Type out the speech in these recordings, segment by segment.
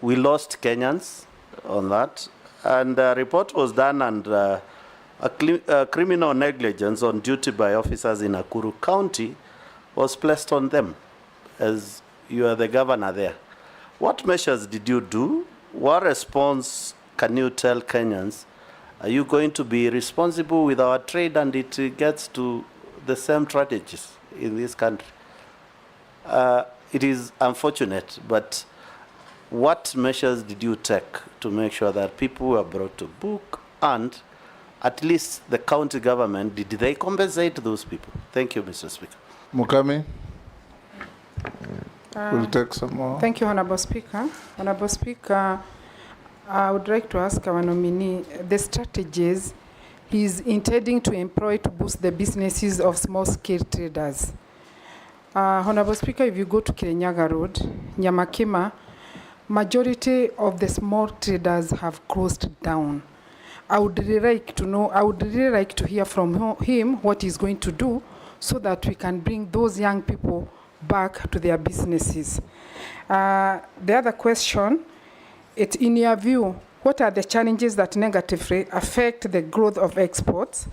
We lost Kenyans on that, and a report was done, and criminal negligence on duty by officers in Nakuru County was placed on them, as you are the governor there. What measures did you do? What response can you tell Kenyans? Are you going to be responsible with our trade and it gets to the same strategies in this country? It is unfortunate, but what measures did you take to make sure that people were brought to book, and at least the county government, did they compensate those people? Thank you, Mr. Speaker. Mukami, we'll take some more. Thank you, Honorable Speaker. Honorable Speaker, I would like to ask our nominee the strategies he's intending to employ to boost the businesses of small-scale traders. Honorable Speaker, if you go to Kinyanjui Road, Nyamakima, majority of the small traders have closed down. I would really like to know, I would really like to hear from him what he's going to do so that we can bring those young people back to their businesses. The other question, in your view, what are the challenges that negatively affect the growth of exports,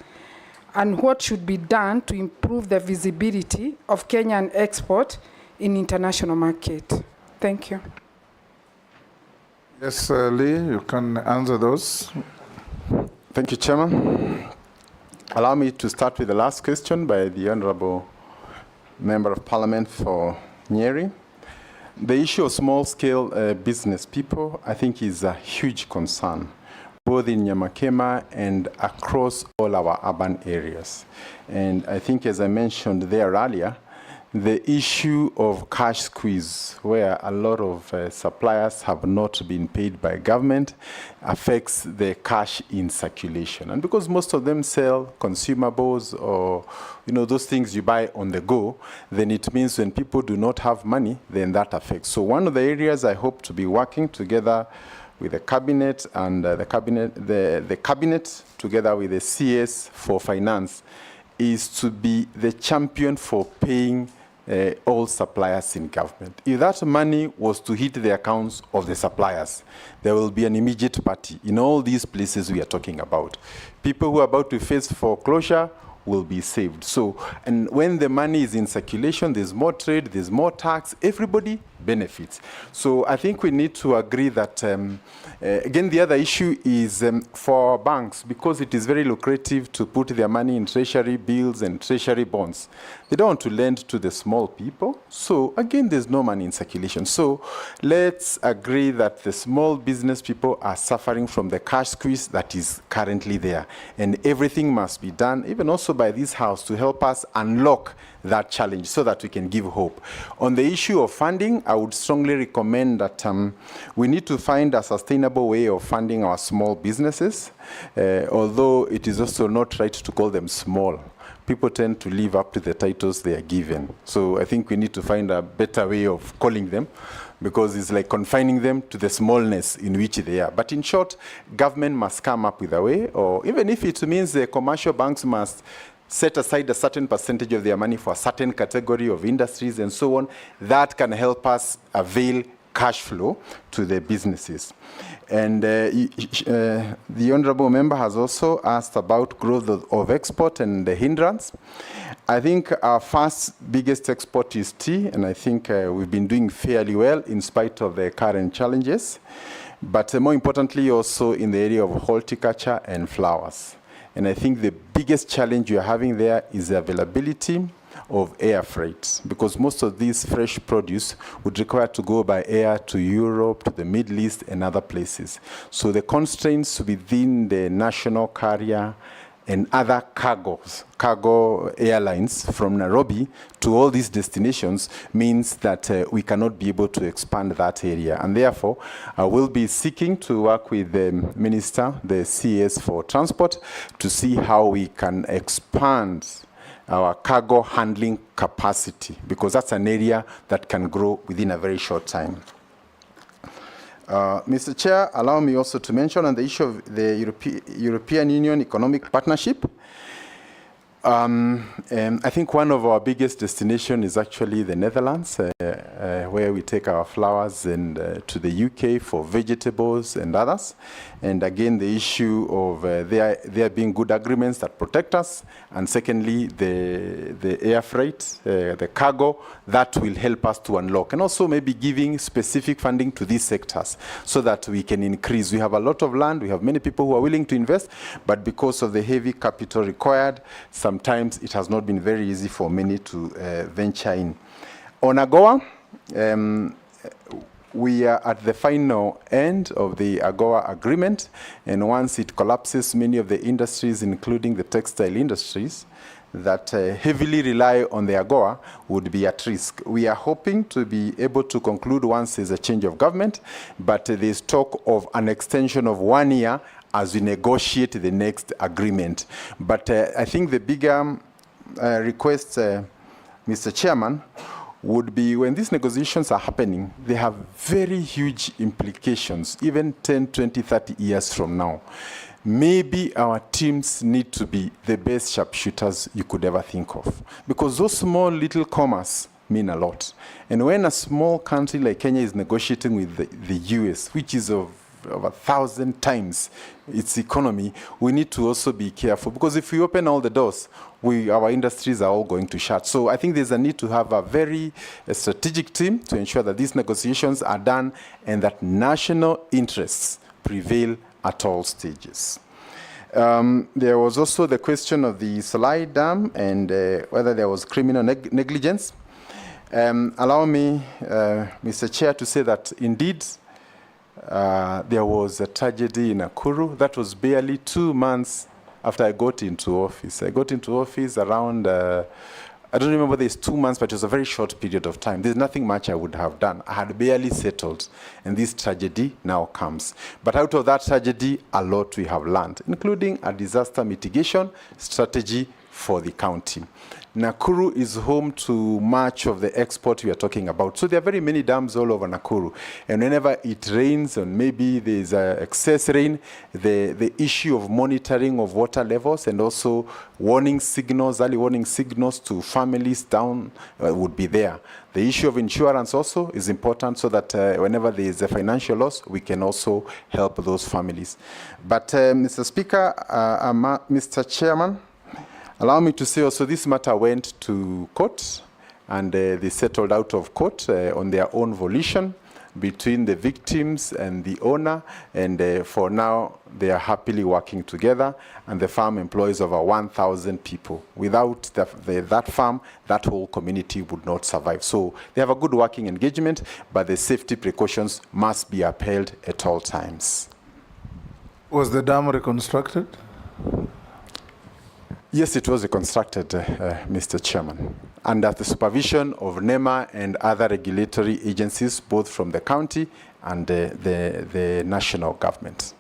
and what should be done to improve the visibility of Kenyan export in international market? Thank you. Yes, Lee, you can answer those. Thank you, Chairman. Allow me to start with the last question by the Honorable Member of Parliament for Nyeri. The issue of small-scale business people, I think, is a huge concern, both in Nyamakema and across all our urban areas. And I think, as I mentioned there earlier, the issue of cash squeeze, where a lot of suppliers have not been paid by government, affects the cash in circulation. And because most of them sell consumables or those things you buy on the go, then it means when people do not have money, then that affects. So one of the areas I hope to be working together with the cabinet and the cabinet together with the CS for finance is to be the champion for paying all suppliers in government. If that money was to hit the accounts of the suppliers, there will be an immediate party in all these places we are talking about. People who are about to face foreclosure will be saved. So, and when the money is in circulation, there's more trade, there's more tax, everybody benefits. So I think we need to agree that, again, the other issue is for banks, because it is very lucrative to put their money in treasury bills and treasury bonds. They don't want to lend to the small people. So again, there's no money in circulation. So let's agree that the small business people are suffering from the cash squeeze that is currently there. And everything must be done, even also by this House, to help us unlock that challenge so that we can give hope. On the issue of funding, I would strongly recommend that we need to find a sustainable way of funding our small businesses, although it is also not right to call them small. People tend to live up to the titles they are given. So I think we need to find a better way of calling them, because it's like confining them to the smallness in which they are. But in short, government must come up with a way, or even if it means the commercial banks must set aside a certain percentage of their money for a certain category of industries and so on, that can help us avail cash flow to the businesses. And the Honourable Member has also asked about growth of export and the hindrance. I think our first biggest export is tea, and I think we've been doing fairly well in spite of the current challenges. But more importantly, also in the area of horticulture and flowers. And I think the biggest challenge you're having there is the availability of air freight, because most of these fresh produce would require to go by air to Europe, to the Middle East, and other places. So the constraints within the national carrier and other cargo airlines from Nairobi to all these destinations means that we cannot be able to expand that area. And therefore, I will be seeking to work with the Minister, the CS for Transport, to see how we can expand our cargo handling capacity, because that's an area that can grow within a very short time. Mr. Chair, allow me also to mention on the issue of the European Union Economic Partnership. I think one of our biggest destinations is actually the Netherlands, where we take our flowers and to the UK for vegetables and others. And again, the issue of there being good agreements that protect us, and secondly, the air freight, the cargo, that will help us to unlock. And also maybe giving specific funding to these sectors so that we can increase. We have a lot of land, we have many people who are willing to invest, but because of the heavy capital required, sometimes it has not been very easy for many to venture in. On AGOA, we are at the final end of the AGOA agreement, and once it collapses, many of the industries, including the textile industries, that heavily rely on the AGOA would be at risk. We are hoping to be able to conclude once there's a change of government, but there's talk of an extension of 1 year as we negotiate the next agreement. But I think the bigger request, Mr. Chairman, would be when these negotiations are happening, they have very huge implications, even 10, 20, 30 years from now. Maybe our teams need to be the best sharpshooters you could ever think of, because those small little commas mean a lot. And when a small country like Kenya is negotiating with the US, which is of 1,000 times its economy, we need to also be careful, because if we open all the doors, our industries are all going to shut. So I think there's a need to have a very strategic team to ensure that these negotiations are done and that national interests prevail at all stages. There was also the question of the Salai Dam and whether there was criminal negligence. Allow me, Mr. Chair, to say that indeed there was a tragedy in Nakuru. That was barely 2 months after I got into office. I got into office around, I don't remember this 2 months, but it was a very short period of time. There's nothing much I would have done. I had barely settled, and this tragedy now comes. But out of that tragedy, a lot we have learned, including a disaster mitigation strategy for the county. Nakuru is home to much of the export we are talking about. So there are very many dams all over Nakuru. And whenever it rains, and maybe there's excess rain, the issue of monitoring of water levels and also warning signals, early warning signals to families down would be there. The issue of insurance also is important so that whenever there is a financial loss, we can also help those families. But Mr. Speaker, Mr. Chairman, allow me to say also this matter went to court, and they settled out of court on their own volition between the victims and the owner, and for now they are happily working together, and the farm employs over 1,000 people. Without that farm, that whole community would not survive. So they have a good working engagement, but the safety precautions must be upheld at all times. Was the dam reconstructed? Yes, it was reconstructed, Mr. Chairman, under the supervision of NEMA and other regulatory agencies, both from the county and the national government.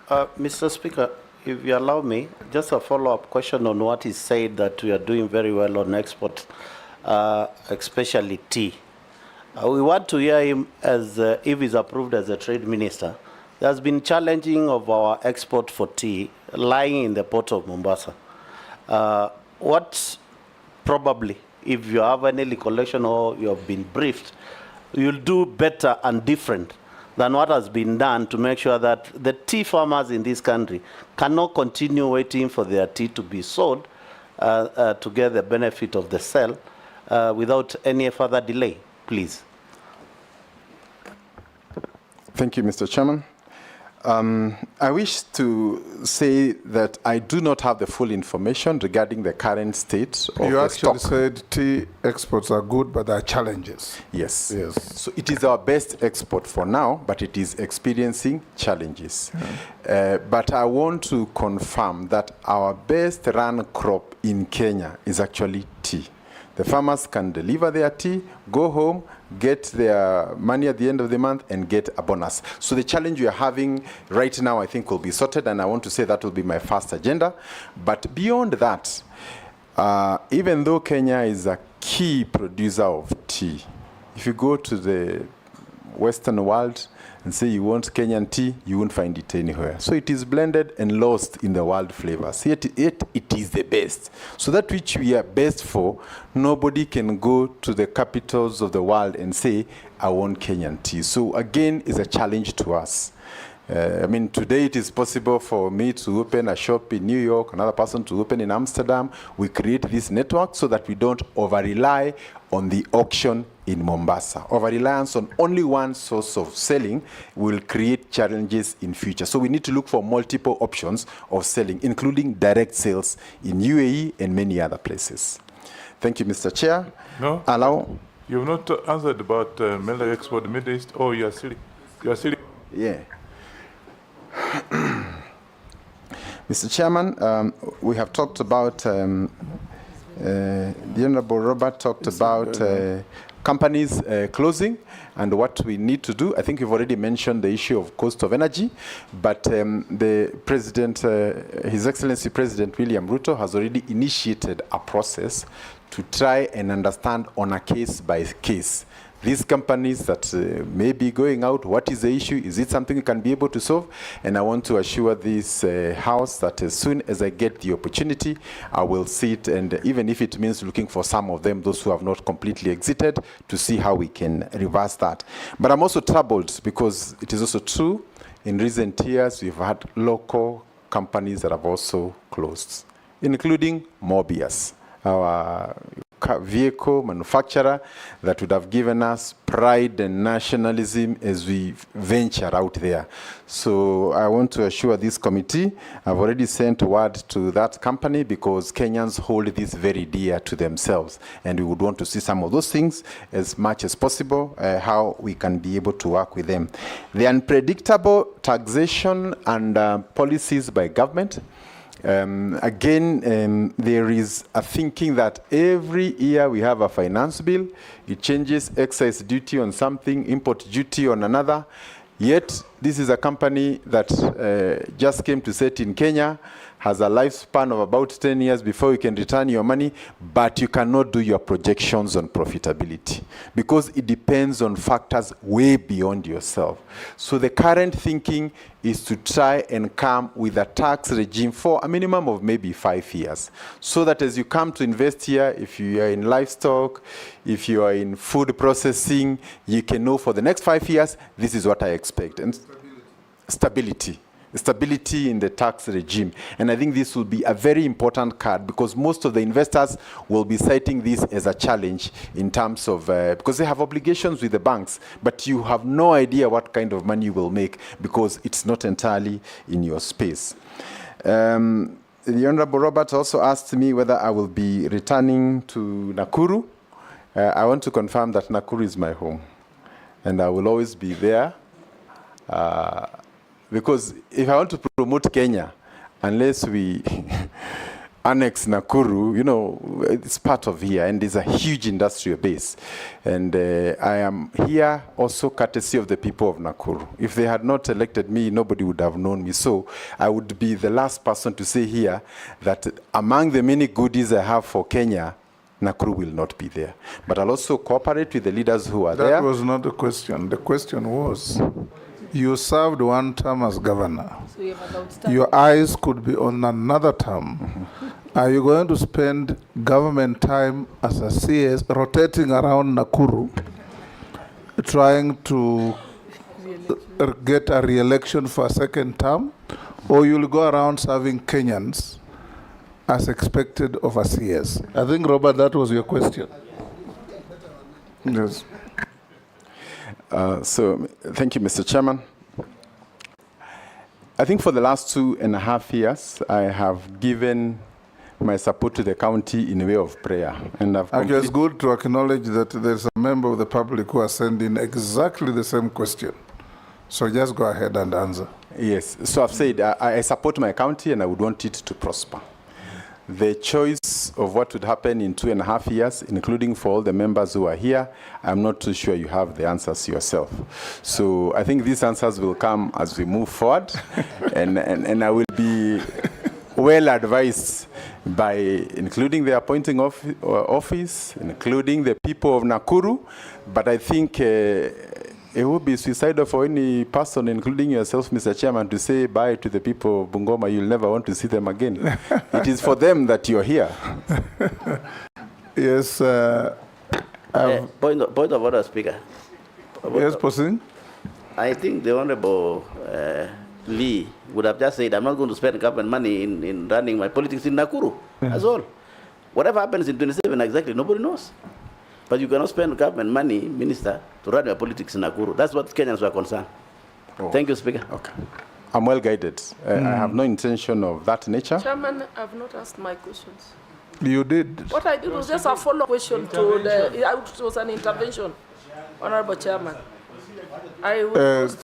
Mr. Speaker, if you allow me, just a follow-up question on what is said, that we are doing very well on export, especially tea. We want to hear him as if he's approved as a trade minister. There's been challenging of our export for tea lying in the port of Mombasa. What probably, if you have any recollection or you have been briefed, you'll do better and different than what has been done to make sure that the tea farmers in this country cannot continue waiting for their tea to be sold to get the benefit of the sale without any further delay, please. Thank you, Mr. Chairman. I wish to say that I do not have the full information regarding the current state of You the actually stock. said tea exports are good, but there are challenges. Yes. Yes. So it is our best export for now, but it is experiencing challenges. But I want to confirm that our best run crop in Kenya is actually tea. The farmers can deliver their tea, go home, get their money at the end of the month, and get a bonus. So the challenge we are having right now, I think, will be sorted, and I want to say that will be my first agenda. But beyond that, even though Kenya is a key producer of tea, if you go to the Western world and say you want Kenyan tea, you won't find it anywhere. So it is blended and lost in the world flavors. Yet it is the best. So that which we are best for, nobody can go to the capitals of the world and say, I want Kenyan tea. So again, it's a challenge to us. I mean, today it is possible for me to open a shop in New York, another person to open in Amsterdam. We create this network so that we don't over-rely on the auction in Mombasa. Over-reliance on only one source of selling will create challenges in future. So we need to look for multiple options of selling, including direct sales in UAE and many other places. Thank you, Mr. Chair. No, you've not answered about milk export Middle East. Oh, you are silly. Yeah. Mr. Chairman, we have talked about, the Honorable Robert talked about companies closing and what we need to do. I think you've already mentioned the issue of cost of energy, but the President, His Excellency President William Ruto has already initiated a process to try and understand on a case by case these companies that may be going out, what is the issue? Is it something we can be able to solve? And I want to assure this House that as soon as I get the opportunity, I will sit, and even if it means looking for some of them, those who have not completely exited, to see how we can reverse that. But I'm also troubled because it is also true, in recent years, we've had local companies that have also closed, including Mobius, our vehicle manufacturer that would have given us pride and nationalism as we venture out there. So I want to assure this committee, I've already sent word to that company because Kenyans hold this very dear to themselves, and we would want to see some of those things as much as possible, how we can be able to work with them. The unpredictable taxation and policies by government. Again, there is a thinking that every year we have a finance bill, it changes excise duty on something, import duty on another. Yet, this is a company that just came to set in Kenya, has a lifespan of about 10 years before you can return your money, but you cannot do your projections on profitability because it depends on factors way beyond yourself. So the current thinking is to try and come with a tax regime for a minimum of maybe 5 years, so that as you come to invest here, if you are in livestock, if you are in food processing, you can know for the next 5 years, this is what I expect. And stability in the tax regime. And I think this will be a very important card because most of the investors will be citing this as a challenge in terms of, because they have obligations with the banks, but you have no idea what kind of money you will make because it's not entirely in your space. The Honorable Robert also asked me whether I will be returning to Nakuru. I want to confirm that Nakuru is my home and I will always be there. Because if I want to promote Kenya, unless we annex Nakuru, you know, it's part of here, and there's a huge industrial base. And I am here also courtesy of the people of Nakuru. If they had not elected me, nobody would have known me. So I would be the last person to say here that among the many goodies I have for Kenya, Nakuru will not be there. But I'll also cooperate with the leaders who are there. That was not the question. The question was, you served one term as governor. So you have about Your eyes could be on another term. Mm-hmm. Are you going to spend government time as a CS rotating around Nakuru, trying to get a re-election for a second term, or you'll go around serving Kenyans as expected of a CS? I think, Robert, that was your question. Yes. So, thank you, Mr. Chairman. I think for the last 2.5 years, I have given my support to the county in a way of prayer. And Actually, it's good to acknowledge that there's a member of the public who has sent in exactly the same question. So just go ahead and answer. Yes. So I've said I support my county and I would want it to prosper. The choice of what would happen in 2.5 years, including for all the members who are here, I'm not too sure you have the answers yourself. So I think these answers will come as we move forward, and I will be well advised by including the appointing office, including the people of Nakuru. But I think It would be suicidal for any person, including yourself, Mr. Chairman, to say bye to the people of Bungoma. You'll never want to see them again. It is for them that you're here. Yes. Point of order, Speaker. Yes, proceed. I think the Honorable Lee would have just said, I'm not going to spend government money in running my politics in Nakuru. That's all. Whatever happens in 27 exactly, nobody knows. But you cannot spend government money, Minister, to run your politics in Nakuru. That's what Kenyans were concerned. Oh. Thank you, Speaker. Okay. I'm well guided. I have no intention of that nature. Chairman, I've not asked my questions. You did. What I did was just a follow-up question to the, it was an intervention, Honorable Chairman. I would